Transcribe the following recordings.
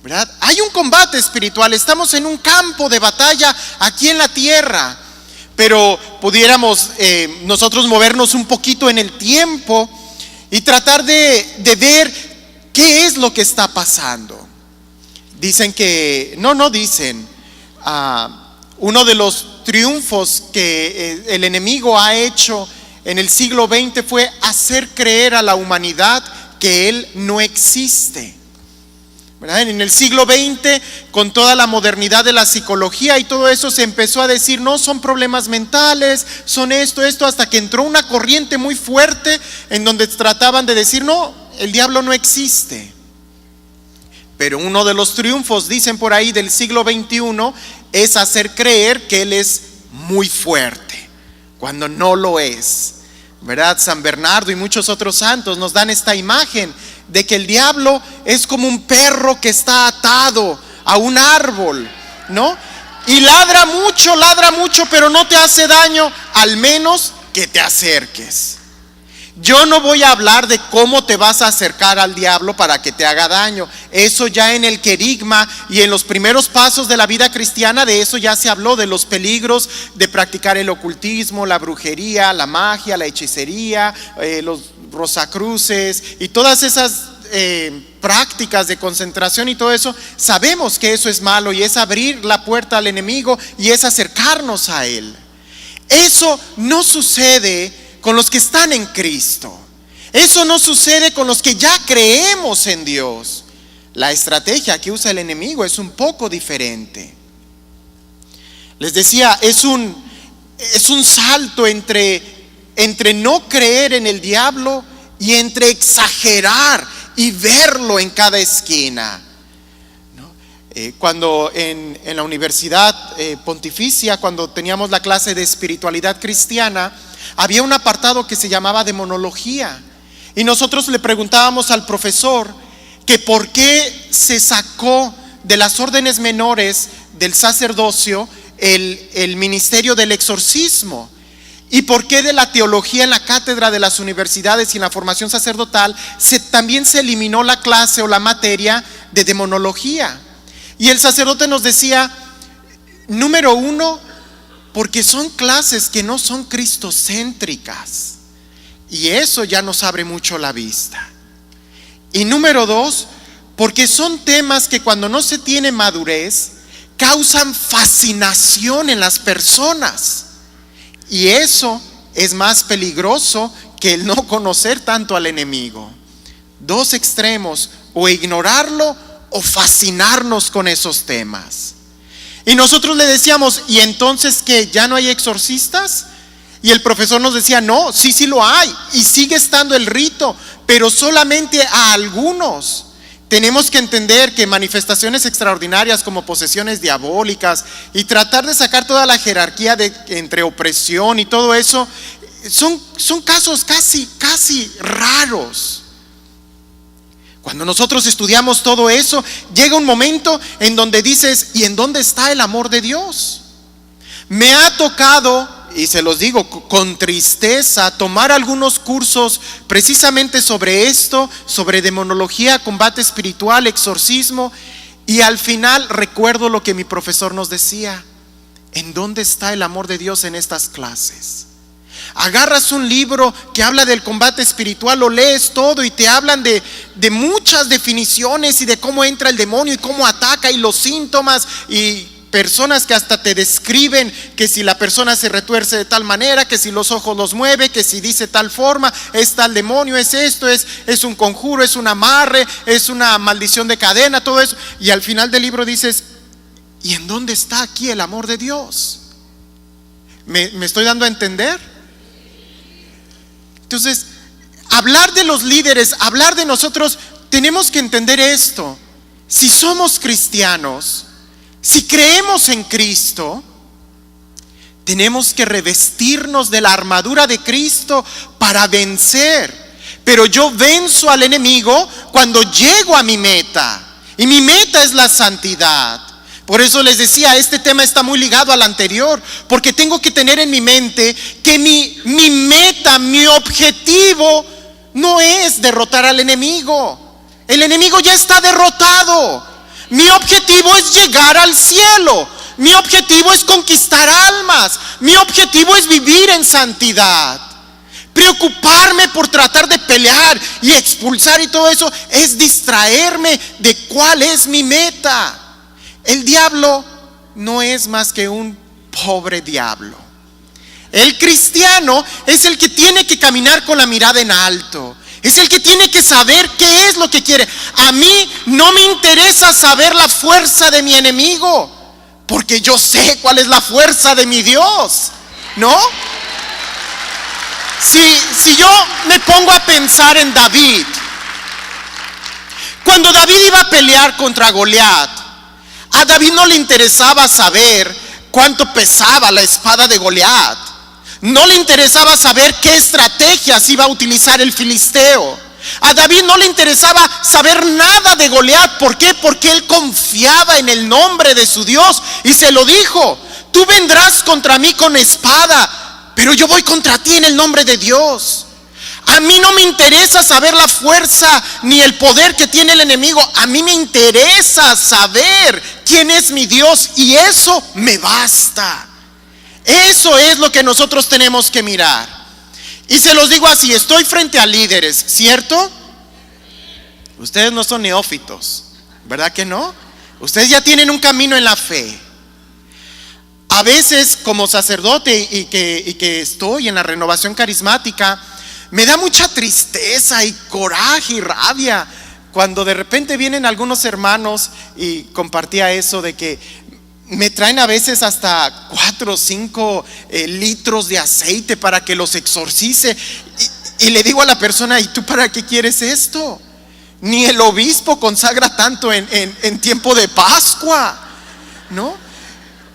¿verdad? Hay un combate espiritual, estamos en un campo de batalla aquí en la tierra, pero pudiéramos nosotros movernos un poquito en el tiempo y tratar de ver qué es lo que está pasando. Dicen que, no dicen, uno de los triunfos que el enemigo ha hecho en el siglo XX fue hacer creer a la humanidad que él no existe. ¿Verdad? En el siglo XX, con toda la modernidad de la psicología y todo eso, se empezó a decir, no, son problemas mentales, son esto, hasta que entró una corriente muy fuerte en donde trataban de decir, no, el diablo no existe. Pero uno de los triunfos, dicen por ahí, del siglo XXI es hacer creer que él es muy fuerte, cuando no lo es. ¿Verdad? San Bernardo y muchos otros santos nos dan esta imagen de que el diablo es como un perro que está atado a un árbol, ¿no? Y ladra mucho, pero no te hace daño, al menos que te acerques. Yo no voy a hablar de cómo te vas a acercar al diablo para que te haga daño. Eso ya en el querigma y en los primeros pasos de la vida cristiana, de eso ya se habló, de los peligros de practicar el ocultismo, la brujería, la magia, la hechicería, los rosacruces y todas esas prácticas de concentración y todo eso. Sabemos que eso es malo y es abrir la puerta al enemigo y es acercarnos a él. Eso no sucede con los que están en Cristo. Eso no sucede con los que ya creemos en Dios. La estrategia que usa el enemigo es un poco diferente. Les decía, es un salto entre no creer en el diablo y entre exagerar y verlo en cada esquina. Cuando en la Universidad Pontificia, cuando teníamos la clase de espiritualidad cristiana, había un apartado que se llamaba demonología, y nosotros le preguntábamos al profesor que por qué se sacó de las órdenes menores del sacerdocio el ministerio del exorcismo, y por qué de la teología en la cátedra de las universidades y en la formación sacerdotal también se eliminó la clase o la materia de demonología. Y el sacerdote nos decía, número uno, porque son clases que no son cristocéntricas, y eso ya nos abre mucho la vista. Y número dos, porque son temas que cuando no se tiene madurez causan fascinación en las personas, y eso es más peligroso que el no conocer tanto al enemigo. Dos extremos, o ignorarlo o fascinarnos con esos temas. Y nosotros le decíamos, ¿y entonces qué? ¿Ya no hay exorcistas? Y el profesor nos decía, no, sí lo hay, y sigue estando el rito, pero solamente a algunos. Tenemos que entender que manifestaciones extraordinarias como posesiones diabólicas y tratar de sacar toda la jerarquía entre opresión y todo eso, son casos casi raros. Cuando nosotros estudiamos todo eso, llega un momento en donde dices, ¿y en dónde está el amor de Dios? Me ha tocado, y se los digo con tristeza, tomar algunos cursos precisamente sobre esto, sobre demonología, combate espiritual, exorcismo, y al final recuerdo lo que mi profesor nos decía: ¿en dónde está el amor de Dios en estas clases? Agarras un libro que habla del combate espiritual, lo lees todo y te hablan de muchas definiciones y de cómo entra el demonio y cómo ataca y los síntomas, y personas que hasta te describen que si la persona se retuerce de tal manera, que si los ojos los mueve, que si dice tal forma, es tal demonio, es esto, es un conjuro, es un amarre, es una maldición de cadena, todo eso. Y al final del libro dices, ¿y en dónde está aquí el amor de Dios? ¿Me estoy dando a entender? Entonces, hablar de los líderes, hablar de nosotros, tenemos que entender esto. Si somos cristianos, si creemos en Cristo, tenemos que revestirnos de la armadura de Cristo para vencer. Pero yo venzo al enemigo cuando llego a mi meta, y mi meta es la santidad. Por eso les decía, este tema está muy ligado al anterior, porque tengo que tener en mi mente que mi meta, mi objetivo no es derrotar al enemigo. El enemigo ya está derrotado. Mi objetivo es llegar al cielo. Mi objetivo es conquistar almas. Mi objetivo es vivir en santidad. Preocuparme por tratar de pelear y expulsar y todo eso es distraerme de cuál es mi meta. El diablo no es más que un pobre diablo. El cristiano es el que tiene que caminar con la mirada en alto. Es el que tiene que saber qué es lo que quiere. A mí no me interesa saber la fuerza de mi enemigo, porque yo sé cuál es la fuerza de mi Dios, ¿no? Si yo me pongo a pensar en David, cuando David iba a pelear contra Goliat, a David no le interesaba saber cuánto pesaba la espada de Goliat. No le interesaba saber qué estrategias iba a utilizar el filisteo. A David no le interesaba saber nada de Goliat. ¿Por qué? Porque él confiaba en el nombre de su Dios y se lo dijo: tú vendrás contra mí con espada, pero yo voy contra ti en el nombre de Dios. A mí no me interesa saber la fuerza ni el poder que tiene el enemigo. A mí me interesa saber quién es mi Dios, y eso me basta. Eso es lo que nosotros tenemos que mirar. Y se los digo así: estoy frente a líderes, ¿cierto? Ustedes no son neófitos, ¿verdad que no? Ustedes ya tienen un camino en la fe. A veces, como sacerdote y que estoy en la renovación carismática, me da mucha tristeza y coraje y rabia cuando de repente vienen algunos hermanos, y compartía eso de que me traen a veces hasta 4 o 5 litros de aceite para que los exorcice, y le digo a la persona: ¿y tú para qué quieres esto? Ni el obispo consagra tanto en tiempo de Pascua, ¿no?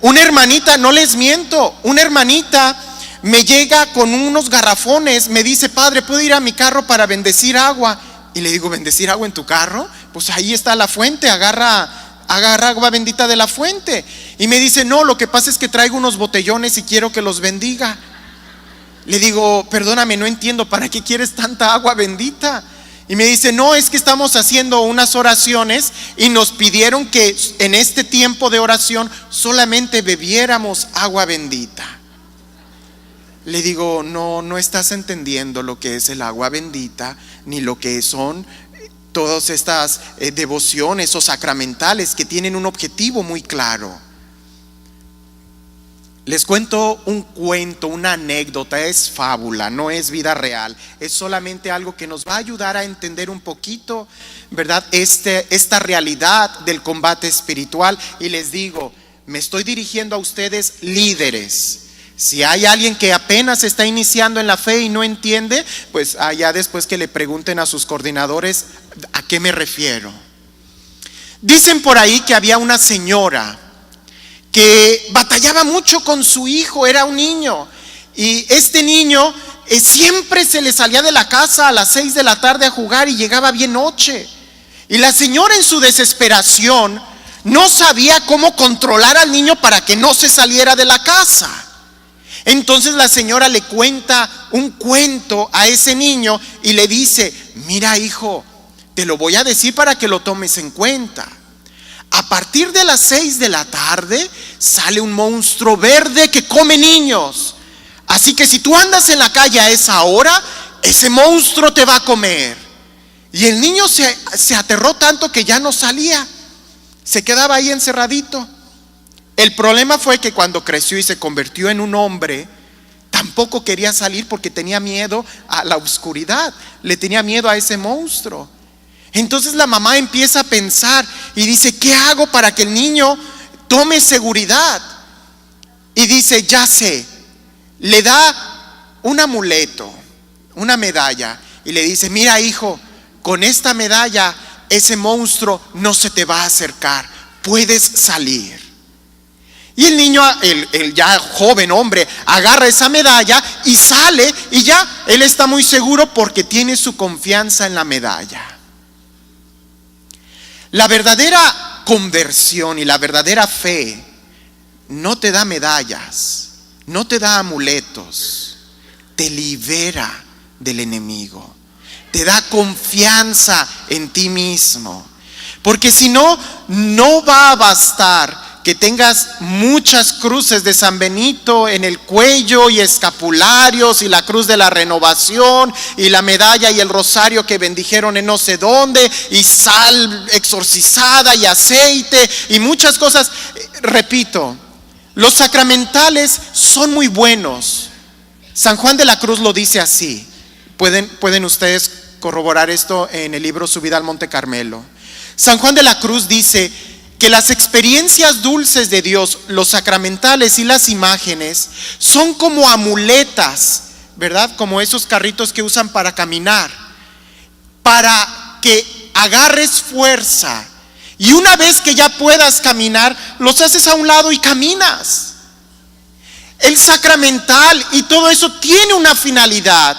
Una hermanita, no les miento, una hermanita me llega con unos garrafones, me dice: padre, ¿puedo ir a mi carro para bendecir agua? Y le digo: ¿bendecir agua en tu carro? Pues ahí está la fuente, agarra agua bendita de la fuente. Y me dice: no, lo que pasa es que traigo unos botellones y quiero que los bendiga. Le digo: perdóname, no entiendo, ¿para qué quieres tanta agua bendita? Y me dice: no, es que estamos haciendo unas oraciones y nos pidieron que en este tiempo de oración solamente bebiéramos agua bendita. Le digo: no estás entendiendo lo que es el agua bendita, ni lo que son todas estas devociones o sacramentales que tienen un objetivo muy claro. Les cuento un cuento, una anécdota, es fábula, no es vida real, es solamente algo que nos va a ayudar a entender un poquito, ¿verdad? Esta realidad del combate espiritual. Y les digo, me estoy dirigiendo a ustedes, líderes. Si hay alguien que apenas está iniciando en la fe y no entiende, pues allá después que le pregunten a sus coordinadores a qué me refiero. Dicen por ahí que había una señora que batallaba mucho con su hijo, era un niño, y este niño siempre se le salía de la casa a las 6 de la tarde a jugar y llegaba bien noche. Y la señora, en su desesperación, no sabía cómo controlar al niño para que no se saliera de la casa. Entonces la señora le cuenta un cuento a ese niño y le dice: mira, hijo, te lo voy a decir para que lo tomes en cuenta. A partir de las 6 de la tarde sale un monstruo verde que come niños. Así que si tú andas en la calle a esa hora, ese monstruo te va a comer. Y el niño se aterró tanto que ya no salía, se quedaba ahí encerradito. El problema fue que cuando creció y se convirtió en un hombre, tampoco quería salir porque tenía miedo a la oscuridad, le tenía miedo a ese monstruo. Entonces la mamá empieza a pensar y dice: ¿qué hago para que el niño tome seguridad? Y dice: ya sé. Le da un amuleto, una medalla, y le dice: mira, hijo, con esta medalla ese monstruo no se te va a acercar, puedes salir. Y el niño, el ya joven hombre, agarra esa medalla y sale, y ya él está muy seguro porque tiene su confianza en la medalla. La verdadera conversión y la verdadera fe no te da medallas, no te da amuletos, te libera del enemigo. te da confianza en ti mismo. Porque si no, no va a bastar que tengas muchas cruces de San Benito en el cuello y escapularios y la cruz de la renovación y la medalla y el rosario que bendijeron en no sé dónde y sal exorcizada y aceite y muchas cosas. Repito, los sacramentales son muy buenos. San Juan de la Cruz lo dice así. Pueden ustedes corroborar esto en el libro Subida al Monte Carmelo. San Juan de la Cruz dice que las experiencias dulces de Dios, los sacramentales y las imágenes, son como amuletas, ¿verdad? Como esos carritos que usan para caminar, para que agarres fuerza. Y una vez que ya puedas caminar, los haces a un lado y caminas. El sacramental y todo eso tiene una finalidad: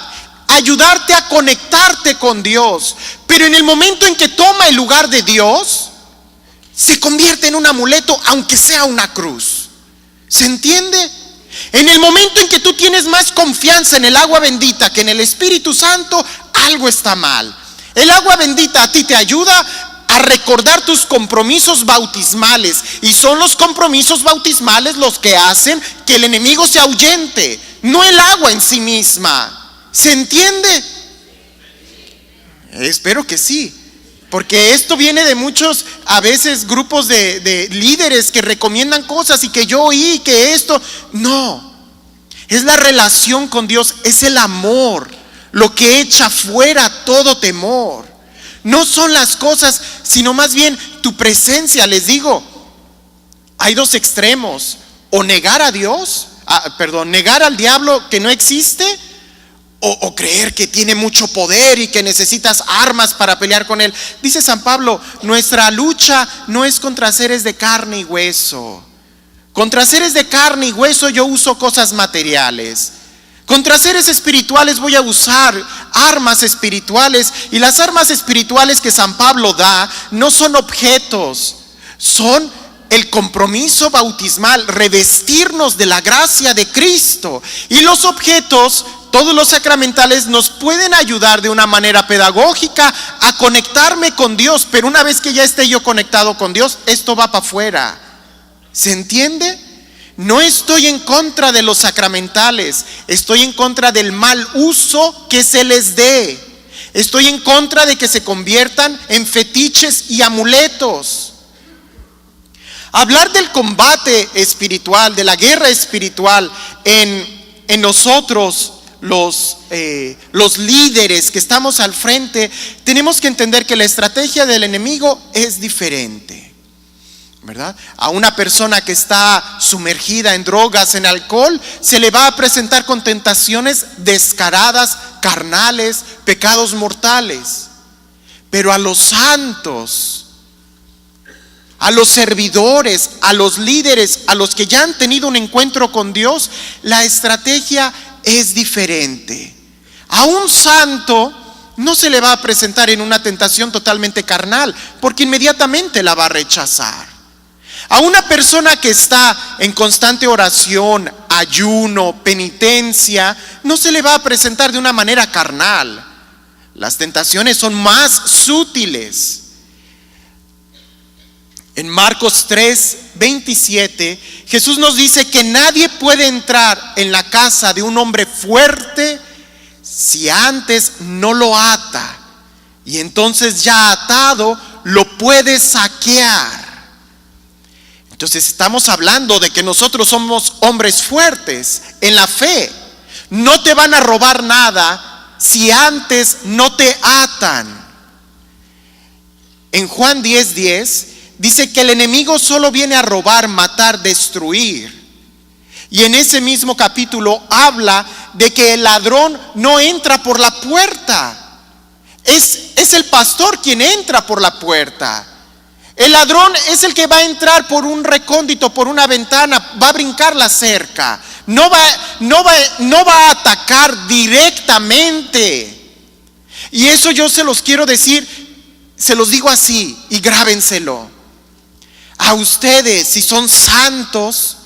ayudarte a conectarte con Dios. Pero en el momento en que toma el lugar de Dios, se convierte en un amuleto, aunque sea una cruz. ¿Se entiende? En el momento en que tú tienes más confianza en el agua bendita que en el Espíritu Santo, algo está mal. El agua bendita a ti te ayuda a recordar tus compromisos bautismales, y son los compromisos bautismales los que hacen que el enemigo se ahuyente, no el agua en sí misma. ¿Se entiende? Espero que sí. Porque esto viene de muchos, a veces, grupos de líderes que recomiendan cosas y que yo oí que esto. No, es la relación con Dios, es el amor lo que echa fuera todo temor. No son las cosas, sino más bien tu presencia. Les digo, hay dos extremos: o negar a Dios, negar al diablo que no existe, o creer que tiene mucho poder y que necesitas armas para pelear con él. Dice San Pablo, nuestra lucha no es contra seres de carne y hueso. Contra seres de carne y hueso yo uso cosas materiales. Contra seres espirituales voy a usar armas espirituales. Y las armas espirituales que San Pablo da no son objetos, son el compromiso bautismal, revestirnos de la gracia de Cristo. Y los objetos, todos los sacramentales, nos pueden ayudar de una manera pedagógica a conectarme con Dios. Pero una vez que ya esté yo conectado con Dios, esto va para afuera. ¿Se entiende? No estoy en contra de los sacramentales, estoy en contra del mal uso que se les dé. Estoy en contra de que se conviertan en fetiches y amuletos. Hablar del combate espiritual, de la guerra espiritual en nosotros, los líderes que estamos al frente, tenemos que entender que la estrategia del enemigo es diferente, ¿verdad? A una persona que está sumergida en drogas, en alcohol, se le va a presentar con tentaciones descaradas, carnales, pecados mortales. Pero a los santos, a los servidores, a los líderes, a los que ya han tenido un encuentro con Dios, la estrategia es diferente. A un santo no se le va a presentar en una tentación totalmente carnal, porque inmediatamente la va a rechazar. A una persona que está en constante oración, ayuno, penitencia, no se le va a presentar de una manera carnal. Las tentaciones son más sutiles. En Marcos 3:27, Jesús nos dice que nadie puede entrar en la casa de un hombre fuerte si antes no lo ata, y entonces ya atado lo puede saquear. Entonces estamos hablando de que nosotros somos hombres fuertes en la fe. No te van a robar nada si antes no te atan. En Juan 10:10 dice que el enemigo solo viene a robar, matar, destruir. Y en ese mismo capítulo habla de que el ladrón no entra por la puerta. Es el pastor quien entra por la puerta. El ladrón es el que va a entrar por un recóndito, por una ventana, va a brincar la cerca. No va a atacar directamente. Y eso yo se los quiero decir, se los digo así y grábenselo. A ustedes, si son santos,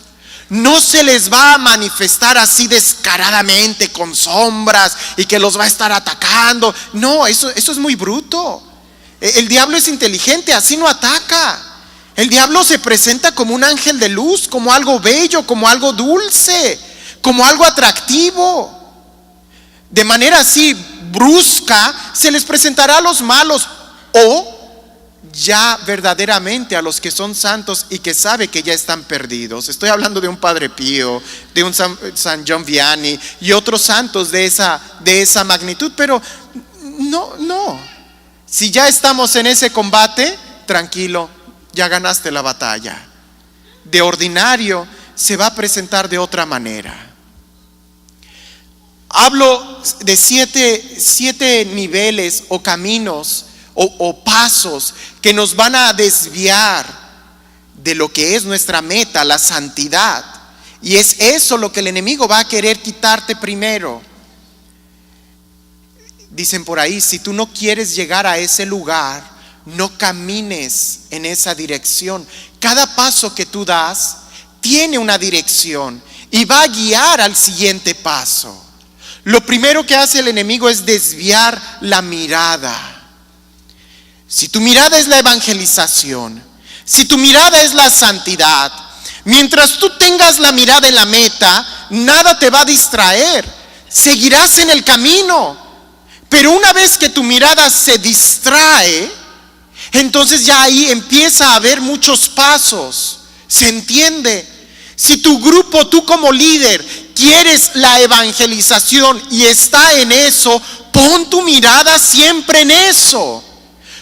no se les va a manifestar así descaradamente con sombras y que los va a estar atacando. No, eso es muy bruto. El diablo es inteligente, así no ataca. El diablo se presenta como un ángel de luz, como algo bello, como algo dulce, como algo atractivo. De manera así brusca se les presentará a los malos, o ya verdaderamente a los que son santos y que sabe que ya están perdidos. Estoy hablando de un Padre Pío, de un San John Vianney y otros santos de esa magnitud. Pero no. Si ya estamos en ese combate, tranquilo, ya ganaste la batalla. De ordinario se va a presentar de otra manera. Hablo de siete niveles o caminos o pasos que nos van a desviar de lo que es nuestra meta, la santidad. Y es eso lo que el enemigo va a querer quitarte primero. Dicen por ahí, si tú no quieres llegar a ese lugar, no camines en esa dirección. Cada paso que tú das tiene una dirección y va a guiar al siguiente paso. Lo primero que hace el enemigo es desviar la mirada. Si tu mirada es la evangelización, si tu mirada es la santidad, mientras tú tengas la mirada en la meta, nada te va a distraer. Seguirás en el camino. Pero una vez que tu mirada se distrae, entonces ya ahí empieza a haber muchos pasos. ¿Se entiende? Si tu grupo, tú como líder, quieres la evangelización y está en eso, pon tu mirada siempre en eso.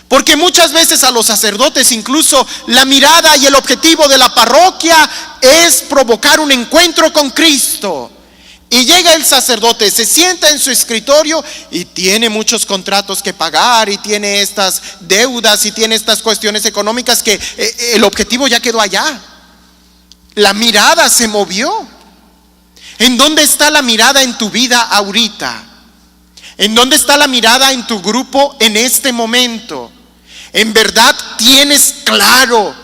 Porque muchas veces a los sacerdotes incluso la mirada y el objetivo de la parroquia es provocar un encuentro con Cristo. Y llega el sacerdote, se sienta en su escritorio y tiene muchos contratos que pagar y tiene estas deudas y tiene estas cuestiones económicas que el objetivo ya quedó allá. La mirada se movió. ¿En dónde está la mirada en tu vida ahorita? ¿En dónde está la mirada en tu grupo en este momento? ¿En verdad tienes claro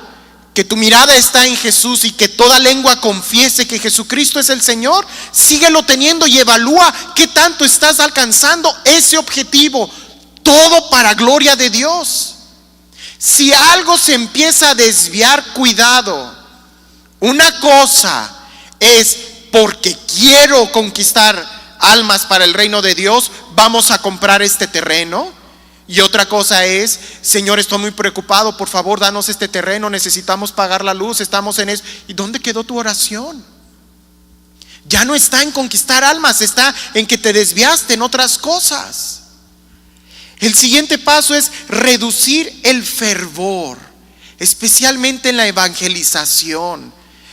que tu mirada está en Jesús y que toda lengua confiese que Jesucristo es el Señor? Síguelo teniendo y evalúa qué tanto estás alcanzando ese objetivo. Todo para gloria de Dios. Si algo se empieza a desviar, cuidado. Una cosa es porque quiero conquistar almas para el reino de Dios, vamos a comprar este terreno. Y otra cosa es, Señor, estoy muy preocupado, por favor, danos este terreno, necesitamos pagar la luz, estamos en eso. ¿Y dónde quedó tu oración? Ya no está en conquistar almas, está en que te desviaste en otras cosas. El siguiente paso es reducir el fervor, especialmente en la evangelización,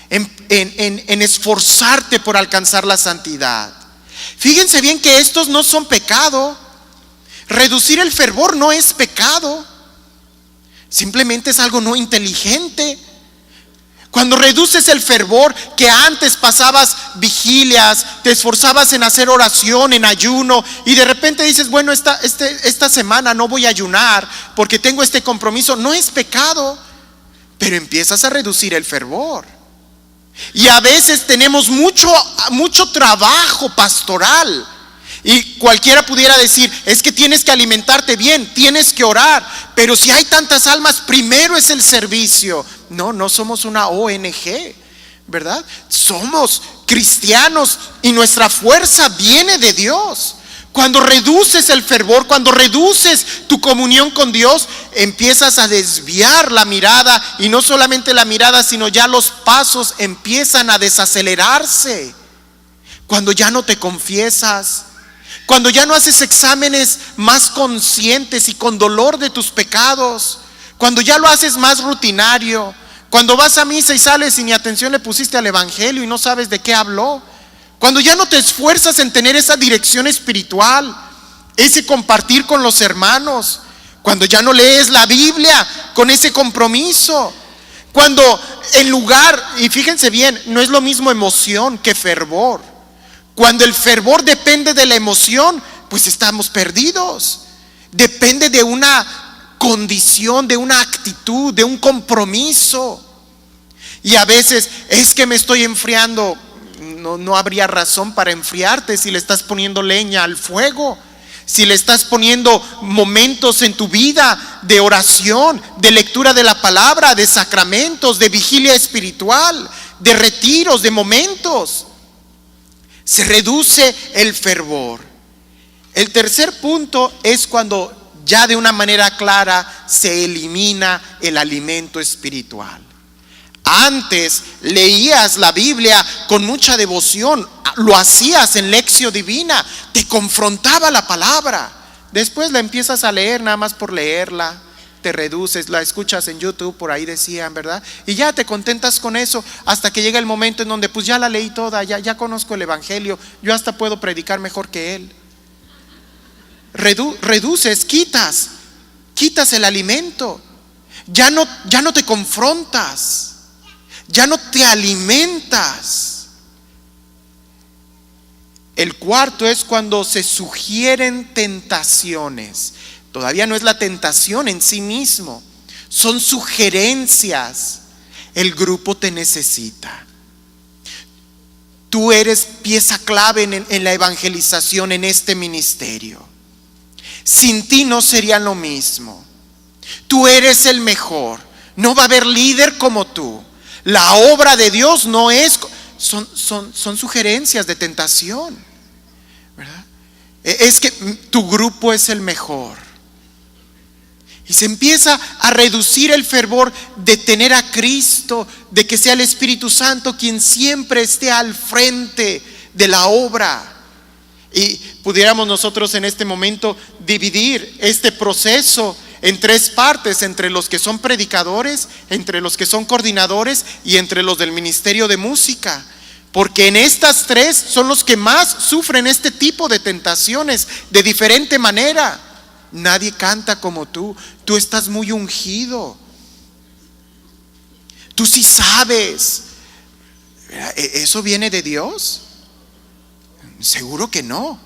en esforzarte por alcanzar la santidad. Fíjense bien que estos no son pecado. Reducir el fervor no es pecado, simplemente es algo no inteligente. Cuando reduces el fervor, que antes pasabas vigilias, te esforzabas en hacer oración, en ayuno, y de repente dices, bueno, esta semana no voy a ayunar porque tengo este compromiso, no es pecado, pero empiezas a reducir el fervor. Y a veces tenemos mucho trabajo pastoral. Y cualquiera pudiera decir, es que tienes que alimentarte bien, tienes que orar. Pero si hay tantas almas, primero es el servicio. No somos una ONG, ¿verdad? Somos cristianos y nuestra fuerza viene de Dios. Cuando reduces el fervor, cuando reduces tu comunión con Dios, empiezas a desviar la mirada. Y no solamente la mirada, sino ya los pasos empiezan a desacelerarse. Cuando ya no te confiesas, cuando ya no haces exámenes más conscientes y con dolor de tus pecados, cuando ya lo haces más rutinario, cuando vas a misa y sales y ni atención le pusiste al evangelio y no sabes de qué habló, cuando ya no te esfuerzas en tener esa dirección espiritual, ese compartir con los hermanos, cuando ya no lees la Biblia con ese compromiso, cuando en lugar, y fíjense bien, no es lo mismo emoción que fervor. Cuando el fervor depende de la emoción, pues estamos perdidos. Depende de una condición, de una actitud, de un compromiso. Y a veces es que me estoy enfriando. No habría razón para enfriarte si le estás poniendo leña al fuego, si le estás poniendo momentos en tu vida de oración, de lectura de la palabra, de sacramentos, de vigilia espiritual, de retiros, de momentos. Se reduce el fervor. El tercer punto es cuando ya de una manera clara se elimina el alimento espiritual. Antes leías la Biblia con mucha devoción, lo hacías en lección divina, te confrontaba la palabra. Después la empiezas a leer nada más por leerla, te reduces, la escuchas en YouTube, por ahí decían, ¿verdad? Y ya te contentas con eso hasta que llega el momento en donde pues ya la leí toda, ya conozco el evangelio, yo hasta puedo predicar mejor que él. Reduces, quitas el alimento, ya no te confrontas. Ya no te alimentas. El cuarto es cuando se sugieren tentaciones. Todavía no es la tentación en sí mismo, son sugerencias. El grupo te necesita. Tú eres pieza clave en la evangelización en este ministerio. Sin ti no sería lo mismo. Tú eres el mejor. No va a haber líder como tú. La obra de Dios no es, son sugerencias de tentación, ¿verdad? Es que tu grupo es el mejor. Y se empieza a reducir el fervor de tener a Cristo, de que sea el Espíritu Santo quien siempre esté al frente de la obra. Y pudiéramos nosotros en este momento dividir este proceso en tres partes: entre los que son predicadores, entre los que son coordinadores y entre los del ministerio de música. Porque en estas tres son los que más sufren este tipo de tentaciones de diferente manera. Nadie canta como tú estás muy ungido. Tú sí sabes. ¿Eso viene de Dios? Seguro que no.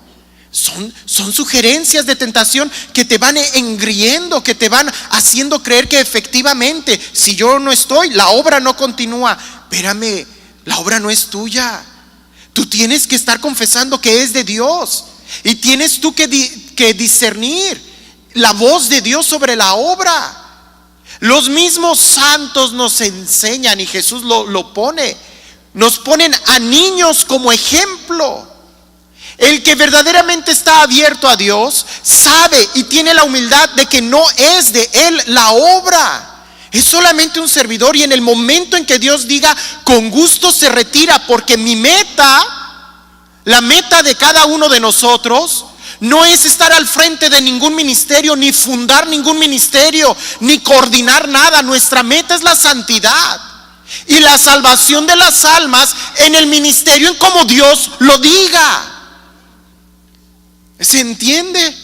Son sugerencias de tentación que te van engriendo, que te van haciendo creer que efectivamente, si yo no estoy, la obra no continúa. Espérame, la obra no es tuya. Tú tienes que estar confesando que es de Dios. Y tienes tú que discernir la voz de Dios sobre la obra. Los mismos santos nos enseñan, y Jesús lo pone. Nos ponen a niños como ejemplo. El que verdaderamente está abierto a Dios sabe y tiene la humildad de que no es de él la obra, es solamente un servidor. Y en el momento en que Dios diga con gusto se retira, porque mi meta, la meta de cada uno de nosotros no es estar al frente de ningún ministerio, ni fundar ningún ministerio, ni coordinar nada. Nuestra meta es la santidad y la salvación de las almas en el ministerio, en como Dios lo diga. ¿Se entiende?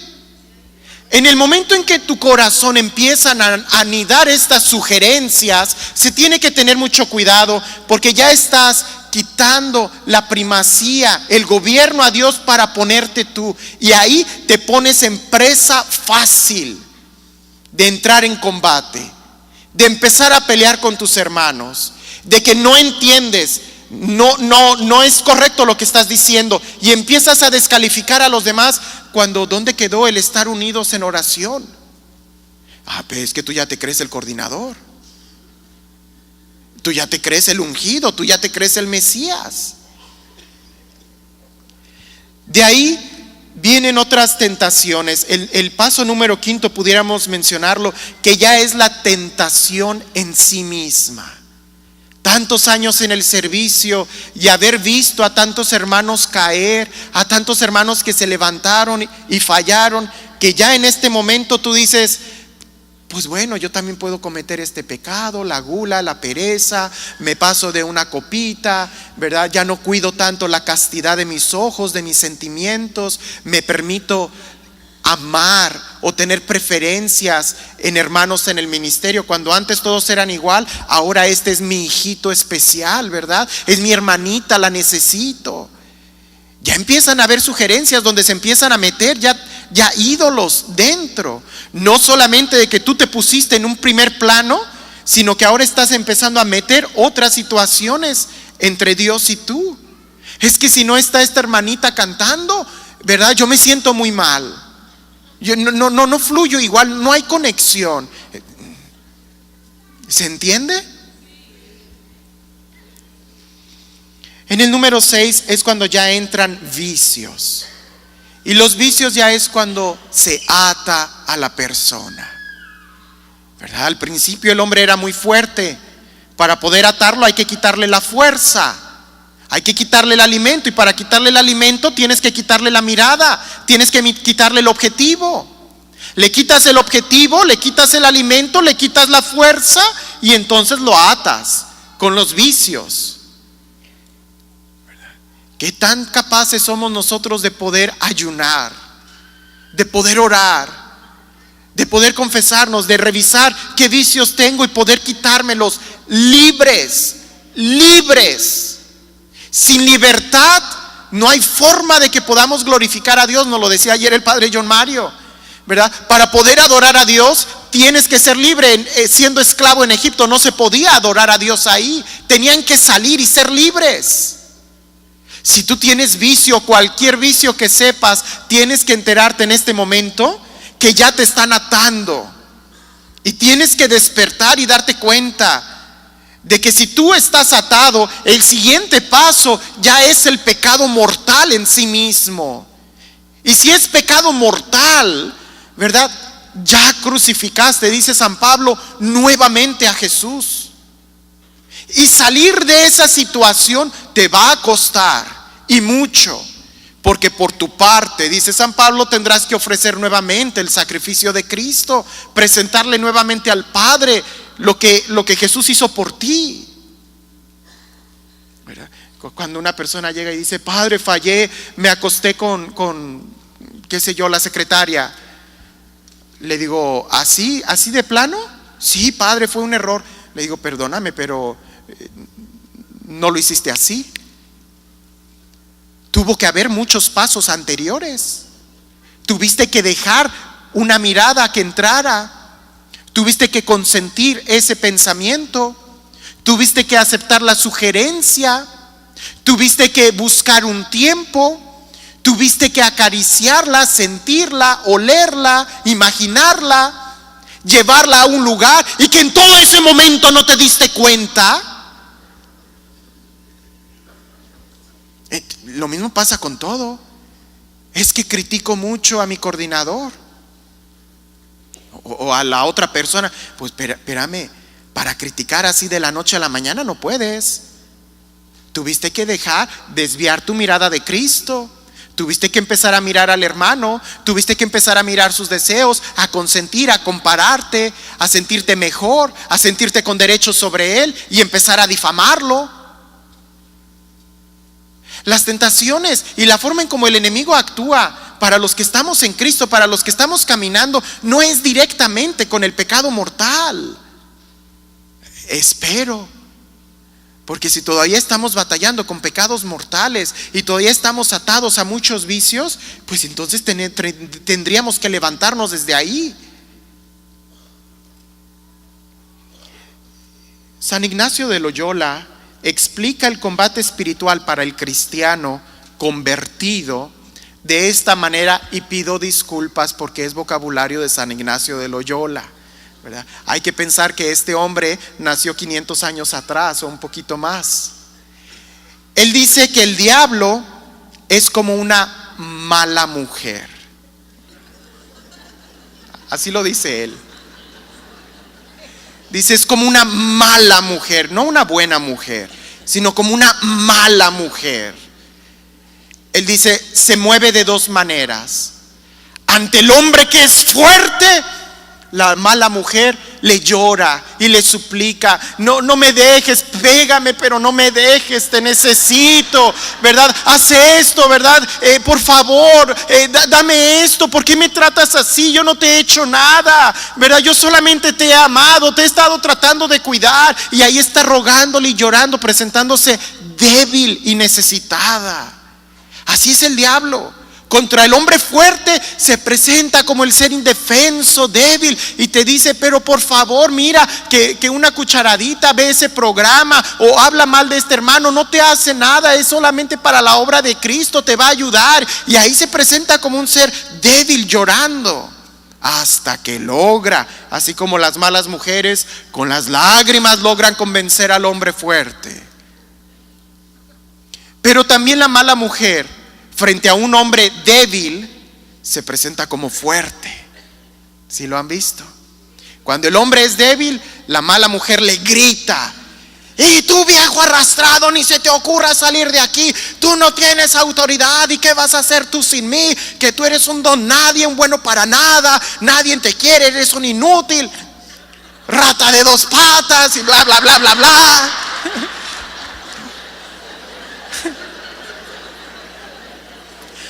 En el momento en que tu corazón empiezan a anidar estas sugerencias, se tiene que tener mucho cuidado, porque ya estás quitando la primacía, el gobierno a Dios para ponerte tú. Y ahí te pones en presa fácil de entrar en combate, de empezar a pelear con tus hermanos, de que no entiendes. No es correcto lo que estás diciendo, y empiezas a descalificar a los demás, cuando ¿dónde quedó el estar unidos en oración? Pero es que tú ya te crees el coordinador, tú ya te crees el ungido, tú ya te crees el Mesías. De ahí vienen otras tentaciones. El paso número 5 pudiéramos mencionarlo, que ya es la tentación en sí misma. Tantos años en el servicio y haber visto a tantos hermanos caer, a tantos hermanos que se levantaron y fallaron, que ya en este momento tú dices, pues bueno, yo también puedo cometer este pecado, la gula, la pereza, me paso de una copita, ¿verdad? Ya no cuido tanto la castidad de mis ojos, de mis sentimientos, me permito amar o tener preferencias en hermanos en el ministerio. Cuando antes todos eran igual, ahora este es mi hijito especial, ¿verdad? Es mi hermanita, la necesito. Ya empiezan a haber sugerencias donde se empiezan a meter ya ídolos dentro. No solamente de que tú te pusiste en un primer plano, sino que ahora estás empezando a meter otras situaciones entre Dios y tú. Es que si no está esta hermanita cantando, ¿verdad? Yo me siento muy mal. Yo no fluyo igual, no hay conexión. ¿Se entiende? En el número 6 es cuando ya entran vicios. Y los vicios ya es cuando se ata a la persona, ¿verdad? Al principio el hombre era muy fuerte. Para poder atarlo hay que quitarle la fuerza. Hay que quitarle el alimento, y para quitarle el alimento tienes que quitarle la mirada, tienes que quitarle el objetivo. Le quitas el objetivo, le quitas el alimento, le quitas la fuerza y entonces lo atas con los vicios. ¿Qué tan capaces somos nosotros de poder ayunar, de poder orar, de poder confesarnos, de revisar qué vicios tengo y poder quitármelos libres? Sin libertad no hay forma de que podamos glorificar a Dios. Nos lo decía ayer el padre John Mario, ¿verdad? Para poder adorar a Dios tienes que ser libre. Siendo esclavo en Egipto no se podía adorar a Dios ahí. Tenían que salir y ser libres. Si tú tienes vicio, cualquier vicio que sepas, tienes que enterarte en este momento que ya te están atando. Y tienes que despertar y darte cuenta de que si tú estás atado, el siguiente paso ya es el pecado mortal en sí mismo. Y si es pecado mortal, ¿verdad? Ya crucificaste, dice San Pablo, nuevamente a Jesús. Y salir de esa situación te va a costar, y mucho. Porque por tu parte, dice San Pablo, tendrás que ofrecer nuevamente el sacrificio de Cristo, presentarle nuevamente al Padre lo que Jesús hizo por ti, ¿verdad? Cuando una persona llega y dice: Padre, fallé, me acosté con qué sé yo, la secretaria. Le digo: ¿así de plano? Sí, Padre, fue un error. Le digo: perdóname, pero no lo hiciste así. Tuvo que haber muchos pasos anteriores. Tuviste que dejar una mirada que entrara. Tuviste que consentir ese pensamiento. Tuviste que aceptar la sugerencia. Tuviste que buscar un tiempo. Tuviste que acariciarla, sentirla, olerla, imaginarla, llevarla a un lugar, y que en todo ese momento no te diste cuenta. Lo mismo pasa con todo. Es que critico mucho a mi coordinador o a la otra persona. Pues espérame, para criticar así de la noche a la mañana no puedes. Tuviste que desviar tu mirada de Cristo. Tuviste que empezar a mirar al hermano. Tuviste que empezar a mirar sus deseos, a consentir, a compararte, a sentirte mejor, a sentirte con derechos sobre él y empezar a difamarlo. Las tentaciones y la forma en como el enemigo actúa para los que estamos en Cristo, para los que estamos caminando, no es directamente con el pecado mortal. Espero, porque si todavía estamos batallando con pecados mortales y todavía estamos atados a muchos vicios, pues entonces tendríamos que levantarnos desde ahí. San Ignacio de Loyola explica el combate espiritual para el cristiano convertido de esta manera, y pido disculpas porque es vocabulario de San Ignacio de Loyola, ¿verdad? Hay que pensar que este hombre nació 500 años atrás o un poquito más. Él dice que el diablo es como una mala mujer. Así lo dice él. Dice: es como una mala mujer, no una buena mujer, sino como una mala mujer. Él dice: se mueve de dos maneras. Ante el hombre que es fuerte, la mala mujer le llora y le suplica: no me dejes, pégame, pero no me dejes, te necesito, ¿verdad? Haz esto, ¿verdad? Por favor, dame esto. ¿Por qué me tratas así? Yo no te he hecho nada, ¿verdad? Yo solamente te he amado, te he estado tratando de cuidar. Y ahí está rogándole y llorando, presentándose débil y necesitada. Así es el diablo. contra el hombre fuerte se presenta como el ser indefenso, débil, y te dice: pero por favor, mira que una cucharadita, ve ese programa o habla mal de este hermano, no te hace nada, es solamente para la obra de Cristo, te va a ayudar. Y ahí se presenta como un ser débil llorando, hasta que logra, así como las malas mujeres con las lágrimas logran convencer al hombre fuerte. Pero también la mala mujer, frente a un hombre débil, se presenta como fuerte. ¿Sí lo han visto? Cuando el hombre es débil, la mala mujer le grita: y tú, viejo arrastrado, ni se te ocurra salir de aquí, tú no tienes autoridad, y qué vas a hacer tú sin mí, que tú eres un don nadie, un bueno para nada, nadie te quiere, eres un inútil, rata de dos patas, y bla bla bla bla bla.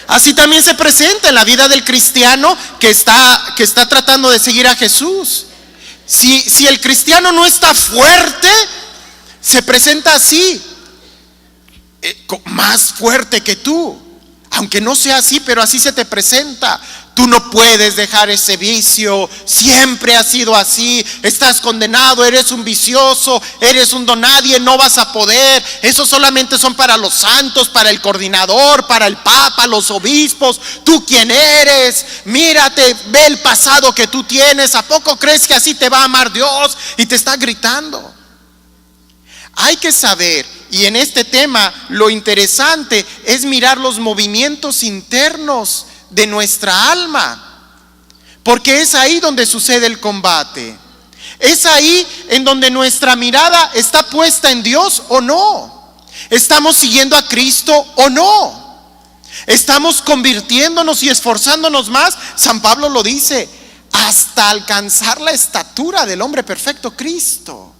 Así también se presenta en la vida del cristiano que está tratando de seguir a Jesús. Si el cristiano no está fuerte, se presenta así, más fuerte que tú, aunque no sea así, pero así se te presenta. Tú no puedes dejar ese vicio, siempre has sido así, estás condenado, eres un vicioso, eres un donadie, no vas a poder. Eso solamente son para los santos, para el coordinador, para el papa, los obispos. ¿Tú quién eres? Mírate, ve el pasado que tú tienes. ¿A poco crees que así te va a amar Dios? Y te está gritando. Hay que saber, y en este tema lo interesante es mirar los movimientos internos de nuestra alma, porque es ahí donde sucede el combate. Es ahí en donde nuestra mirada está puesta en Dios o no. ¿Estamos siguiendo a Cristo o no? ¿Estamos convirtiéndonos y esforzándonos más? San Pablo lo dice: hasta alcanzar la estatura del hombre perfecto, Cristo.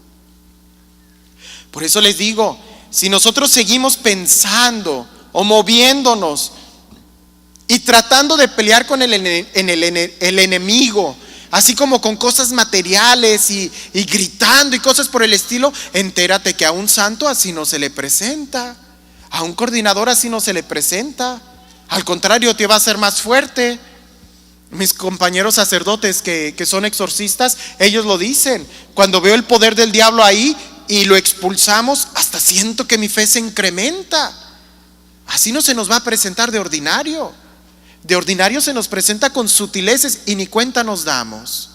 Por eso les digo, si nosotros seguimos pensando o moviéndonos y tratando de pelear con el enemigo, así como con cosas materiales y gritando y cosas por el estilo, entérate que a un santo así no se le presenta, a un coordinador así no se le presenta. Al contrario, te va a hacer más fuerte. Mis compañeros sacerdotes que son exorcistas, ellos lo dicen: cuando veo el poder del diablo ahí y lo expulsamos, hasta siento que mi fe se incrementa. Así no se nos va a presentar de ordinario. De ordinario se nos presenta con sutileces y ni cuenta nos damos.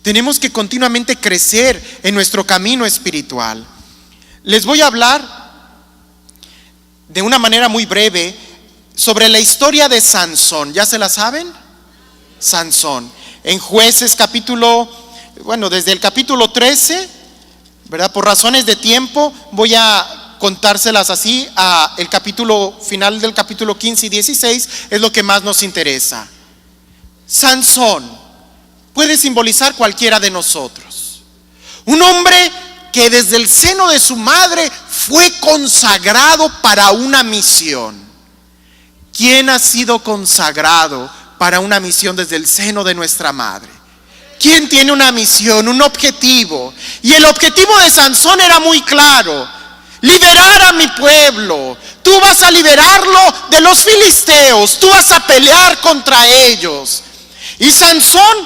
Tenemos que continuamente crecer en nuestro camino espiritual. Les voy a hablar de una manera muy breve sobre la historia de Sansón. ¿Ya se la saben? Sansón. En Jueces desde el capítulo 13, ¿verdad? Por razones de tiempo voy a contárselas así. El capítulo final del capítulo 15 y 16 es lo que más nos interesa. Sansón puede simbolizar cualquiera de nosotros. Un hombre que desde el seno de su madre fue consagrado para una misión. ¿Quién ha sido consagrado para una misión desde el seno de nuestra madre? ¿Quién tiene una misión, un objetivo? Y el objetivo de Sansón era muy claro: liberar a mi pueblo. Tú vas a liberarlo de los filisteos, tú vas a pelear contra ellos. Y Sansón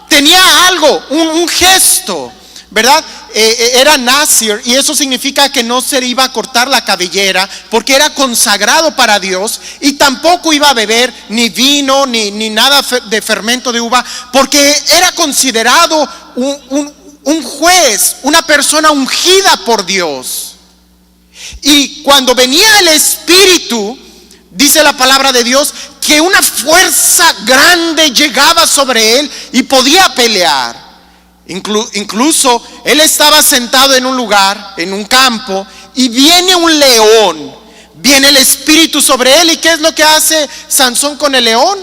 tenía algo, un gesto, ¿verdad? Era nazir, y eso significa que no se le iba a cortar la cabellera, porque era consagrado para Dios, y tampoco iba a beber ni vino ni nada de fermento de uva, porque era considerado un juez, una persona ungida por Dios. Y cuando venía el Espíritu, dice la palabra de Dios, que una fuerza grande llegaba sobre él y podía pelear. Incluso él estaba sentado en un lugar, en un campo, y viene un león, viene el Espíritu sobre él. ¿Y qué es lo que hace Sansón con el león?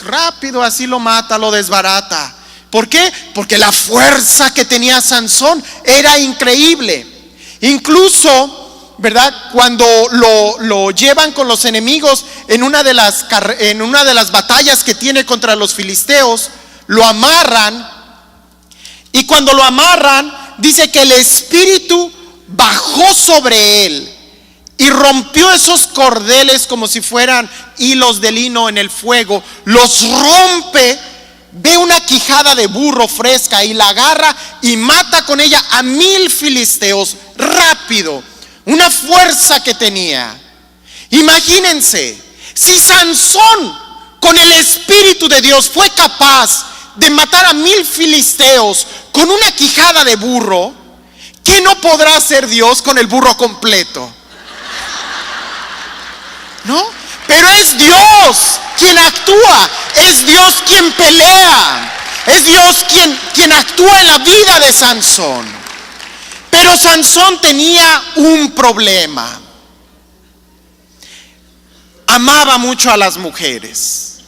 Rápido, así lo mata, lo desbarata. ¿Por qué? Porque la fuerza que tenía Sansón era increíble. Incluso, ¿verdad? Cuando lo llevan con los enemigos en una de las batallas que tiene contra los filisteos, lo amarran. Y cuando lo amarran, dice que el Espíritu bajó sobre él y rompió esos cordeles como si fueran hilos de lino en el fuego, los rompe, ve una quijada de burro fresca y la agarra y mata con ella a 1000 filisteos rápido, una fuerza que tenía. Imagínense, si Sansón con el Espíritu de Dios fue capaz de matar a 1000 filisteos con una quijada de burro, ¿qué no podrá hacer Dios con el burro completo? ¿No? Pero es Dios quien actúa, es Dios quien pelea, es Dios quien actúa en la vida de Sansón. Pero Sansón tenía un problema. Amaba mucho a las mujeres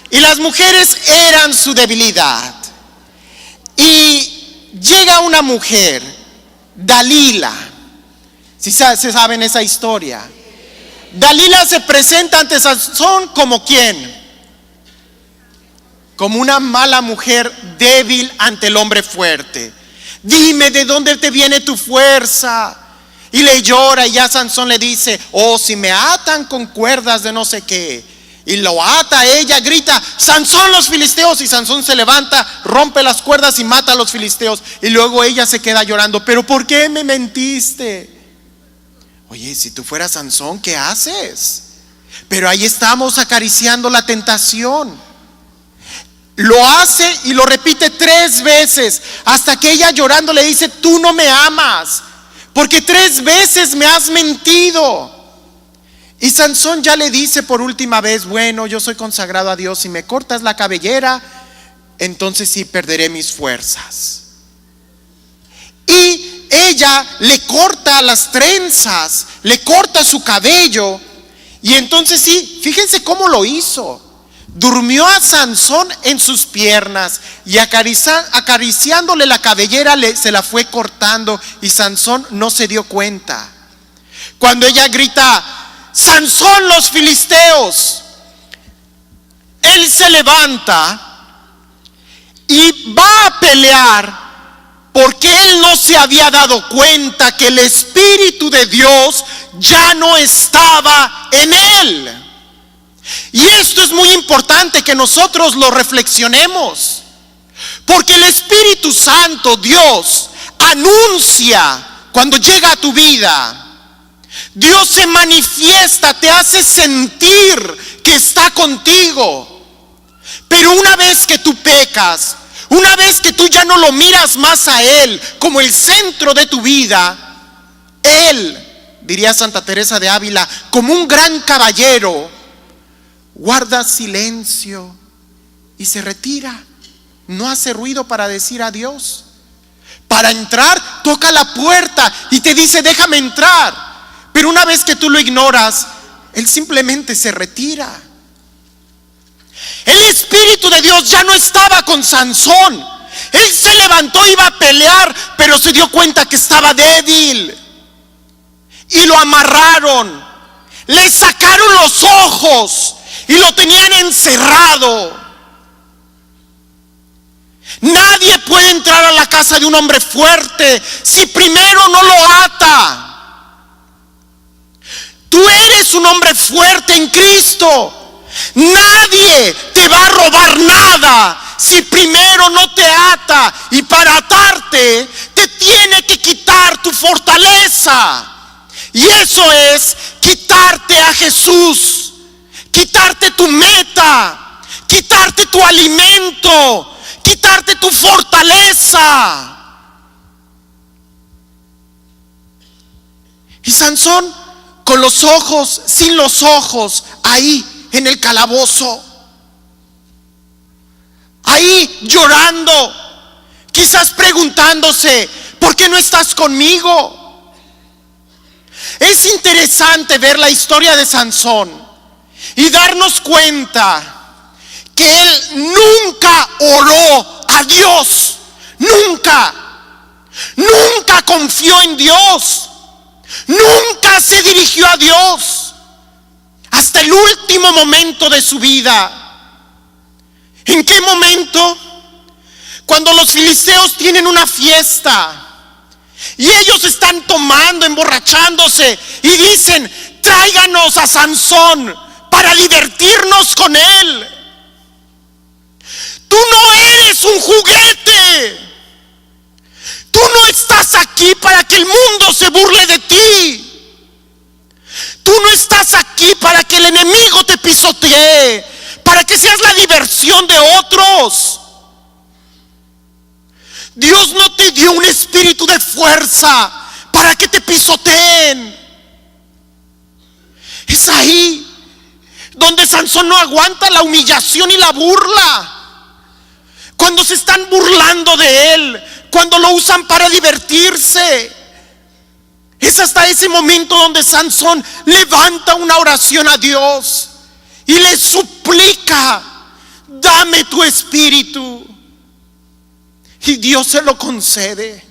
y las mujeres eran su debilidad. Y llega una mujer, Dalila, si se saben esa historia. Dalila se presenta ante Sansón como ¿quién? Como una mala mujer débil ante el hombre fuerte. Dime, ¿de dónde te viene tu fuerza? Y le llora y ya Sansón le dice, oh, si me atan con cuerdas de no sé qué. Y lo ata, ella grita, Sansón, los filisteos. Y Sansón se levanta, rompe las cuerdas y mata a los filisteos. Y luego ella se queda llorando, pero ¿por qué me mentiste? Oye, si tú fueras Sansón, ¿qué haces? Pero ahí estamos acariciando la tentación. Lo hace y lo repite 3 veces, hasta que ella llorando le dice, tú no me amas, porque 3 veces me has mentido. Y Sansón ya le dice por última vez, bueno, yo soy consagrado a Dios, si me cortas la cabellera, entonces sí perderé mis fuerzas. Y ella le corta las trenzas, le corta su cabello. Y entonces sí, fíjense cómo lo hizo. Durmió a Sansón en sus piernas y acariciándole la cabellera se la fue cortando, y Sansón no se dio cuenta. Cuando ella grita, Sansón, los filisteos, él se levanta y va a pelear, porque él no se había dado cuenta que el Espíritu de Dios ya no estaba en él. Y esto es muy importante que nosotros lo reflexionemos, porque el Espíritu Santo, Dios, anuncia cuando llega a tu vida. Dios se manifiesta, te hace sentir que está contigo. Pero una vez que tú pecas, una vez que tú ya no lo miras más a Él como el centro de tu vida, Él, diría Santa Teresa de Ávila, como un gran caballero, guarda silencio y se retira. No hace ruido para decir adiós. Para entrar, toca la puerta y te dice, déjame entrar. Pero una vez que tú lo ignoras, Él simplemente se retira. El Espíritu de Dios ya no estaba con Sansón. Él se levantó, iba a pelear, pero se dio cuenta que estaba débil. Y lo amarraron, le sacaron los ojos y lo tenían encerrado. Nadie puede entrar a la casa de un hombre fuerte si primero no lo ata. Tú eres un hombre fuerte en Cristo. Nadie te va a robar nada si primero no te ata. Y para atarte te tiene que quitar tu fortaleza. Y eso es quitarte a Jesús, quitarte tu meta, quitarte tu alimento, quitarte tu fortaleza. Y Sansón, con los ojos, sin los ojos, ahí en el calabozo, ahí llorando, quizás preguntándose, ¿por qué no estás conmigo? Es interesante ver la historia de Sansón y darnos cuenta que él nunca oró a Dios, nunca confió en Dios, nunca se dirigió a Dios hasta el último momento de su vida. ¿En qué momento? Cuando los filisteos tienen una fiesta Y ellos están tomando, emborrachándose y dicen: tráiganos a Sansón para divertirnos con él. Tú no eres un juguete. Tú no estás aquí para que el mundo se burle de ti. Tú no estás aquí para que el enemigo te pisotee, para que seas la diversión de otros. Dios no te dio un espíritu de fuerza para que te pisoteen. Es ahí donde Sansón no aguanta la humillación y la burla. Cuando se están burlando de él, cuando lo usan para divertirse. Es hasta ese momento donde Sansón levanta una oración a Dios y le suplica: dame tu espíritu. Y Dios se lo concede.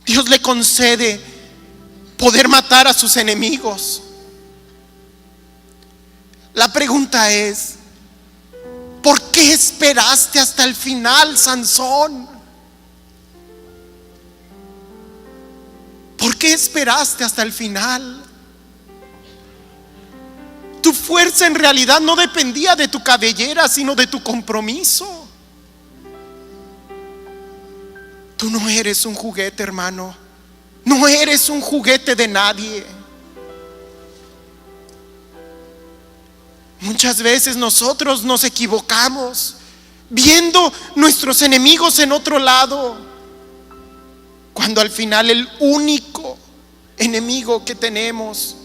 Dios le concede poder matar a sus enemigos. La pregunta es: ¿por qué esperaste hasta el final, Sansón? ¿Por qué esperaste hasta el final? Tu fuerza en realidad no dependía de tu cabellera, sino de tu compromiso. Tú no eres un juguete, hermano. No eres un juguete de nadie. Muchas veces nosotros nos equivocamos viendo nuestros enemigos en otro lado, cuando al final el único enemigo que tenemos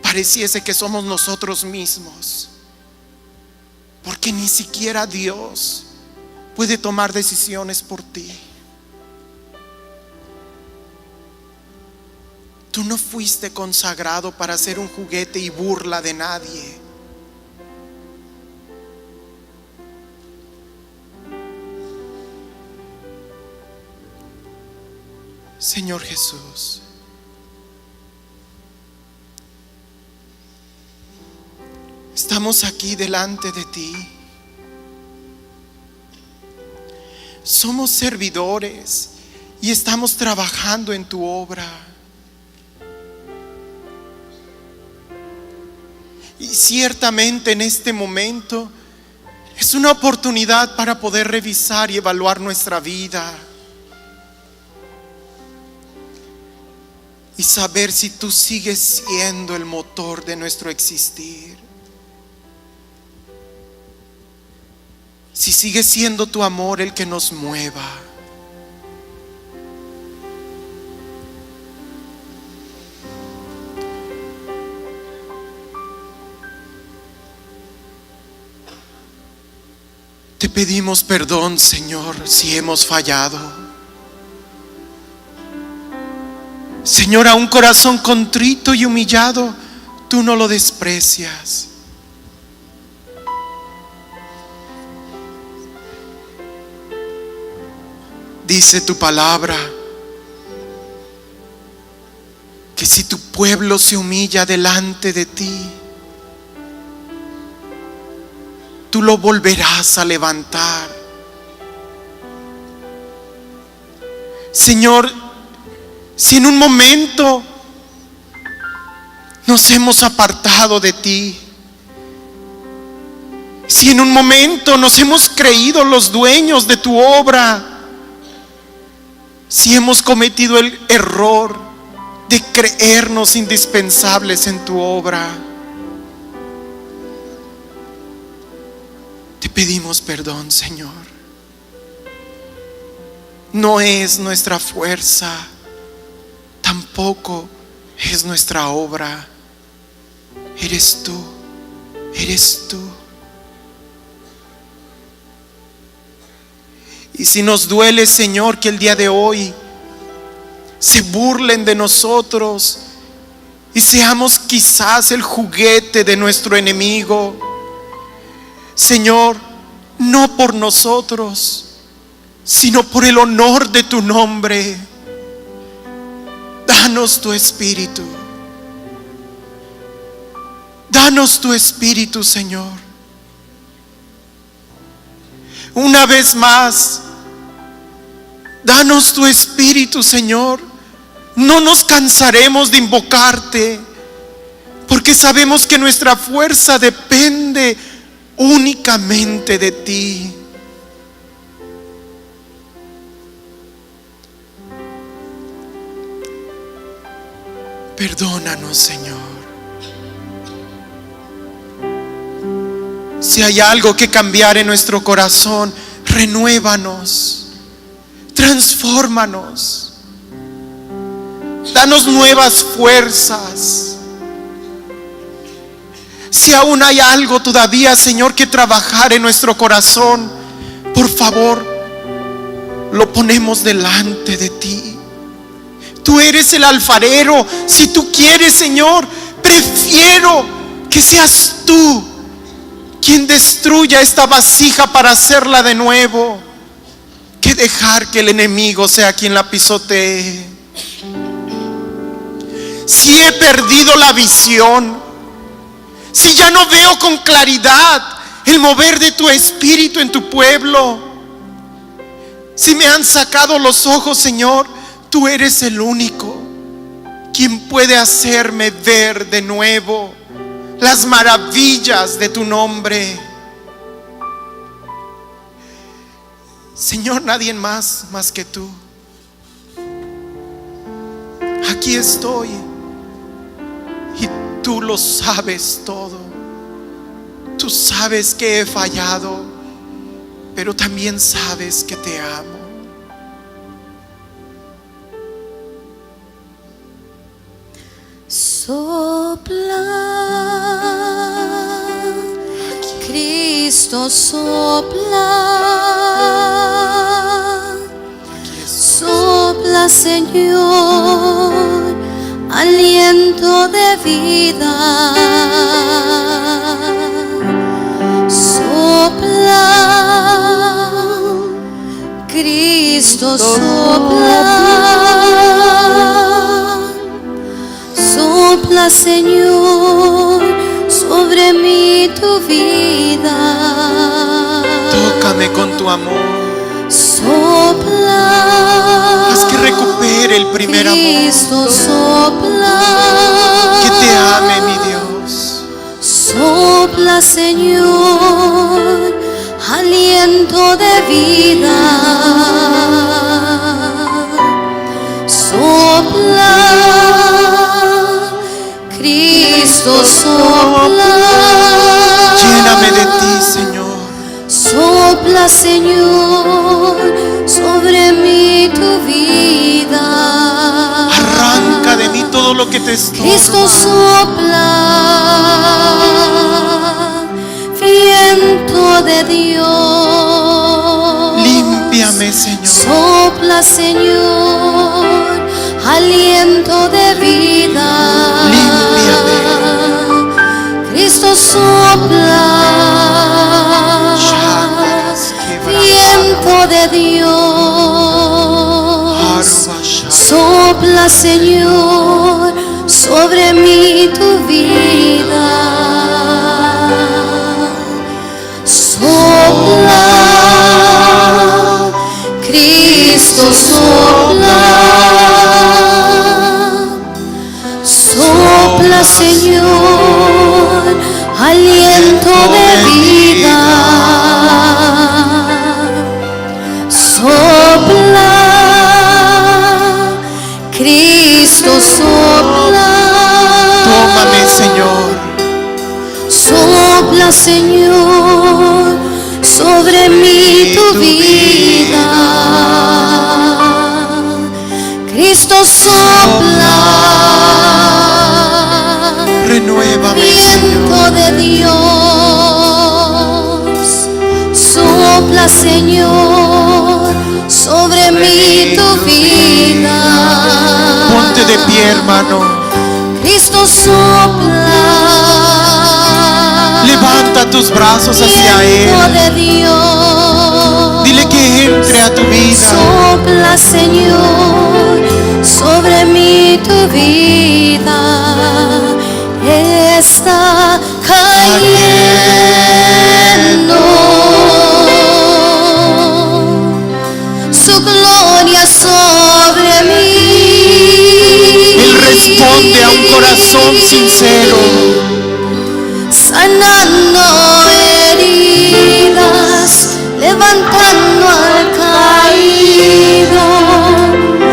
pareciese que somos nosotros mismos, porque ni siquiera Dios puede tomar decisiones por ti. Tú no fuiste consagrado para ser un juguete y burla de nadie. Señor Jesús, estamos aquí delante de ti. Somos servidores y estamos trabajando en tu obra. Y ciertamente en este momento es una oportunidad para poder revisar y evaluar nuestra vida y saber si tú sigues siendo el motor de nuestro existir. Si sigue siendo tu amor el que nos mueva. Te pedimos perdón, Señor, si hemos fallado. Señor, a un corazón contrito y humillado, tú no lo desprecias. Dice tu palabra que si tu pueblo se humilla delante de ti, tú lo volverás a levantar. Señor, si en un momento nos hemos apartado de ti, si en un momento nos hemos creído los dueños de tu obra, si hemos cometido el error de creernos indispensables en tu obra, te pedimos perdón, Señor. No es nuestra fuerza, tampoco es nuestra obra. Eres tú, eres tú. Y si nos duele, Señor, que el día de hoy se burlen de nosotros y seamos quizás el juguete de nuestro enemigo, Señor, no por nosotros, sino por el honor de tu nombre, danos tu espíritu. Danos tu espíritu, Señor. Una vez más, Danos tu Espíritu, Señor. No nos cansaremos de invocarte, porque sabemos que nuestra fuerza depende únicamente de ti. Perdónanos, Señor. Si hay algo que cambiar en nuestro corazón, renuévanos, transfórmanos, danos nuevas fuerzas. Si aún hay algo todavía, Señor, que trabajar en nuestro corazón, por favor, lo ponemos delante de ti. Tú eres el alfarero. Si tú quieres, Señor, prefiero que seas tú quien destruya esta vasija para hacerla de nuevo, que dejar que el enemigo sea quien la pisotee. Si he perdido la visión, si ya no veo con claridad el mover de tu Espíritu en tu pueblo, si me han sacado los ojos, Señor, tú eres el único quien puede hacerme ver de nuevo las maravillas de tu nombre. Señor, nadie más que tú. Aquí estoy y tú lo sabes todo. Tú sabes que he fallado, pero también sabes que te amo. Sopla, Cristo, sopla, sopla, Señor, aliento de vida. Sopla, Cristo, sopla. Sopla, Señor, sobre mí tu vida. Tócame con tu amor. Sopla, haz que recupere el primer Cristo, amor. sopla, Que te ame, mi Dios. Sopla, Señor, aliento de vida. Sopla, Cristo, sopla. Lléname de ti, Señor. Sopla, Señor, sobre mí tu vida. Arranca de mí todo lo que te estorba. Cristo, sopla, viento de Dios. Límpiame, Señor. Sopla, Señor, aliento de vida. Límpiame. Cristo, sopla, viento de Dios. Sopla, Señor, sobre mí tu vida. Sopla, Cristo, sopla. Sopla, Señor, aliento de vida. Sopla, Cristo, sopla. Tómame, Señor. Sopla, Señor, sobre mí tu vida. Cristo, sopla, renuévame, viento Señor. de Dios. Sopla, Señor, sobre mí tu vida. Ponte de pie, hermano. Cristo, sopla, Levanta tus brazos hacia viento Él. de Dios. Dile que entre a tu vida. Sopla, Señor, sobre mí tu vida. Está cayendo. Su gloria responde a un corazón sincero. Sanando heridas, levantando al caído,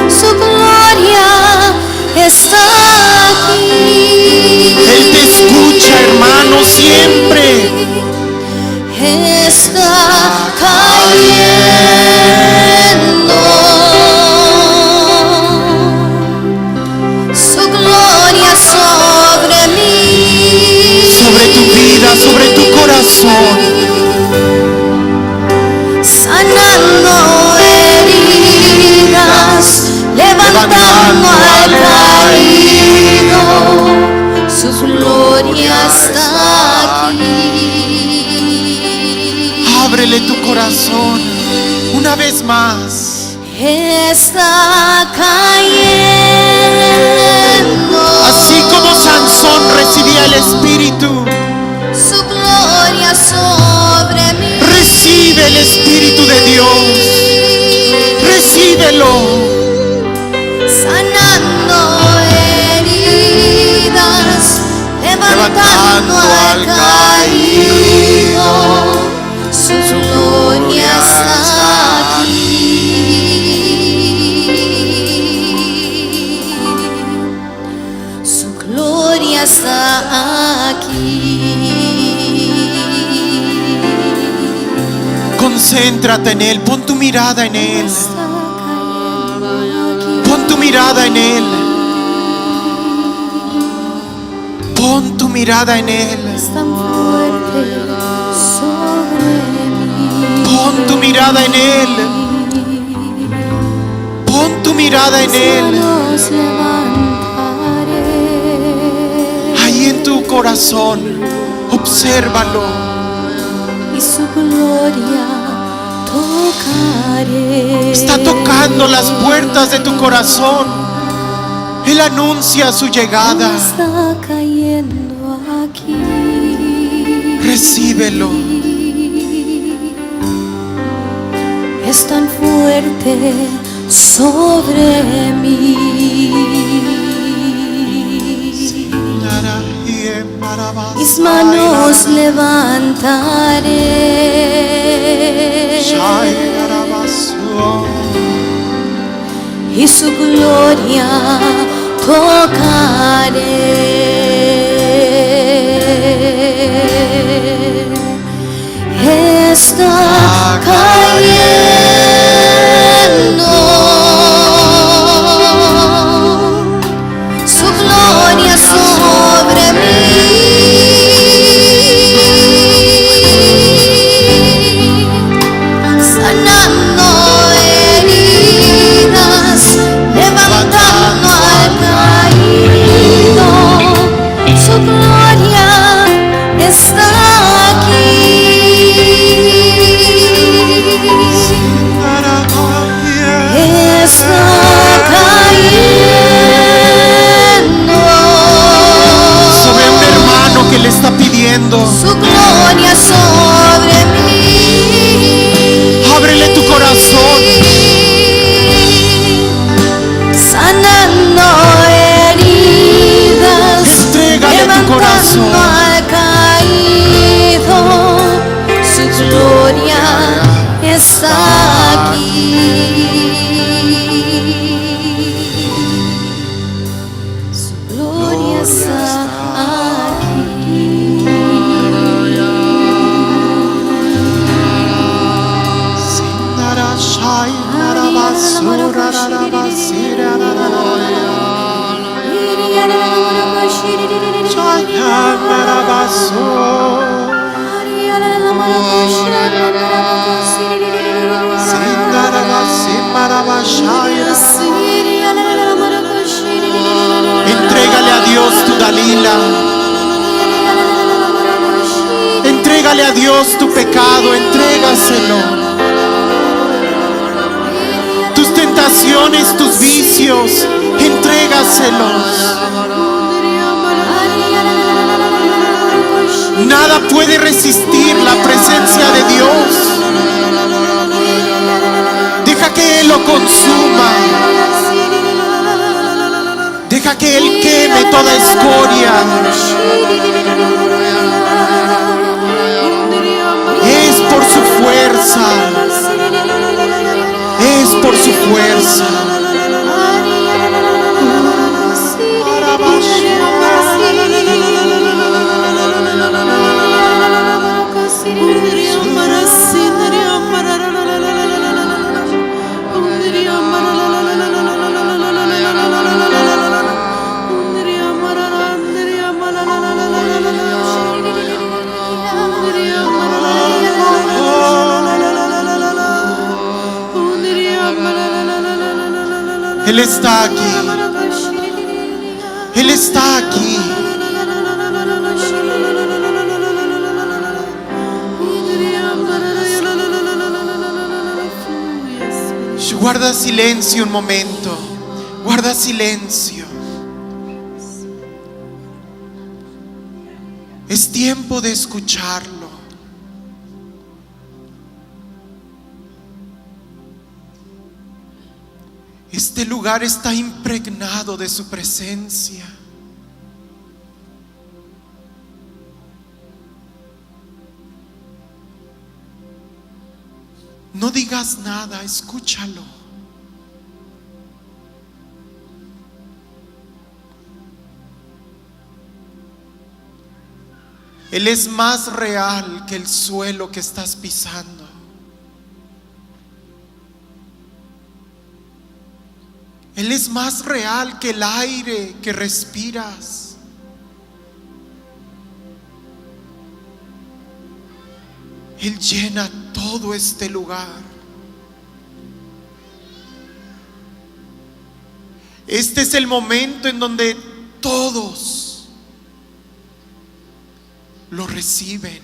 su gloria está aquí. Él te escucha, hermano, siempre. Está cayendo, su gloria sobre mí, Sobre tu vida, sobre tu corazón. sanando heridas, levantando al caído, su gloria está aquí. Ábrele tu corazón una vez más. Está cayendo, Así como Sansón recibía el Espíritu, su gloria sobre mí. recibe el Espíritu de Dios. Recíbelo. Sanando heridas, levantando al caído, su gloria está aquí. Su gloria está aquí. Concéntrate en Él, pon tu mirada en Él. Pon tu mirada en Él. Pon tu mirada en Él. Es tan fuerte sobre mí. Pon tu mirada en Él. Pon tu mirada en Él. Manos levantaré Ahí en tu corazón, obsérvalo. y su gloria tocaré. Está tocando las puertas de tu corazón. Él anuncia su llegada. Está cayendo aquí. Recíbelo. Es tan fuerte sobre mí. Mis manos levantaré y su gloria tocaré. Está cayendo, su gloria sobre mí. Sanando heridas, levantando al caído, su gloria está aquí. Está cayendo Sobre un hermano que le está pidiendo. su gloria sobre mí. Ábrele tu corazón. Sanando heridas, Entrégale tu corazón. levantando al caído, su gloria está aquí. Su gloria está aquí. Entrégale a Dios tu Dalila. Entrégale a Dios tu pecado. Entrégaselo. Tus tentaciones, tus vicios. Entrégaselos. Nada puede resistir la presencia de Dios. Deja que Él lo consuma. Deja para que Él queme toda escoria. Es por su fuerza, es por su fuerza. Él está aquí. Él está aquí. Guarda silencio un momento. Guarda silencio. Es tiempo de escucharlo. Este lugar está impregnado de su presencia. No digas nada, escúchalo. Él es más real que el suelo que estás pisando. Él es más real que el aire que respiras. Él llena todo este lugar. Este es el momento en donde todos lo reciben.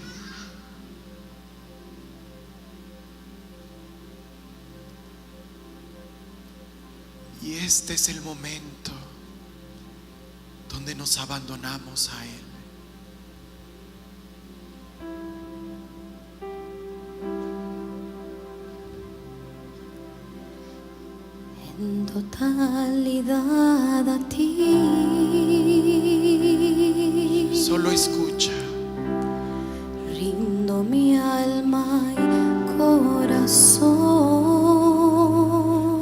Y este es el momento donde nos abandonamos a Él. En totalidad a ti. Solo escucha. Rindo mi alma y corazón.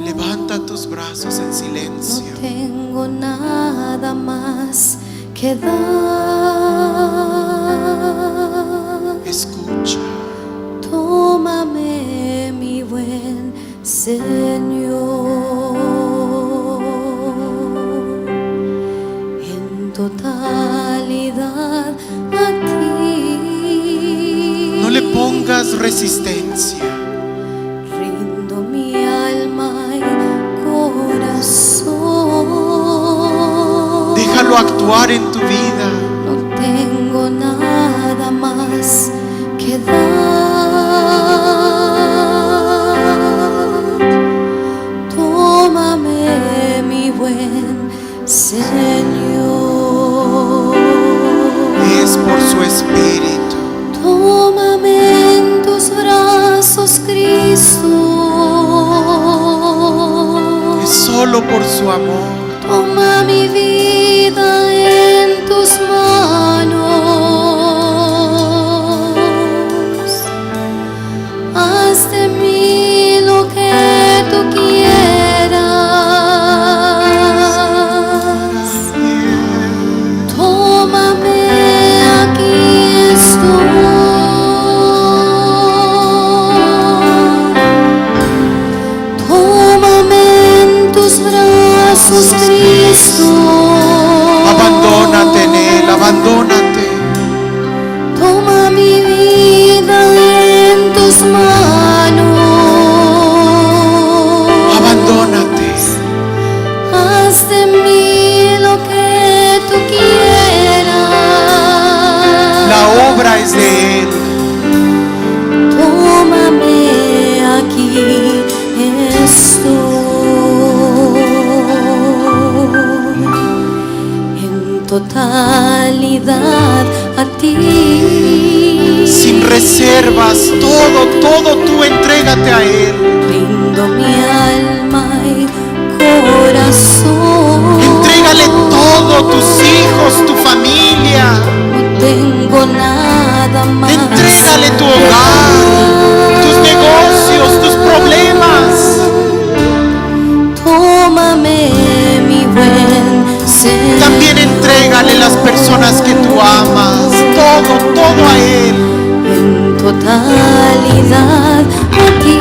Levanta tus brazos en silencio. No tengo nada más que dar. Escucha. Tómame, mi buen Señor, en totalidad a ti. No le pongas resistencia. Rindo mi alma y corazón. Déjalo actuar en tu vida. No tengo nada más que dar. Tómame, mi buen Señor. Es por su espíritu. Tómame en tus brazos, Cristo. Es solo por su amor. Toma mi vida en tus manos. Haz de mí lo que tú quieras. Tómame, aquí estoy. Tómame en tus brazos, Cristo. Abandónate en Él, abandónate. Toma mi vida en tus manos. Abandónate. Haz de mí lo que tú quieras. La obra es de Él. Tómame, aquí estoy. En totalidad a ti. Sin reservas, todo tú entrégate a Él. Rindo mi alma y corazón. Entrégale todo todo, tus hijos, tu familia. No tengo nada más. Entrégale tu hogar, tus negocios, tus problemas. Tómame, mi buen Señor. También entrégale las personas que tú amas. Todo a Él. En totalidad aquí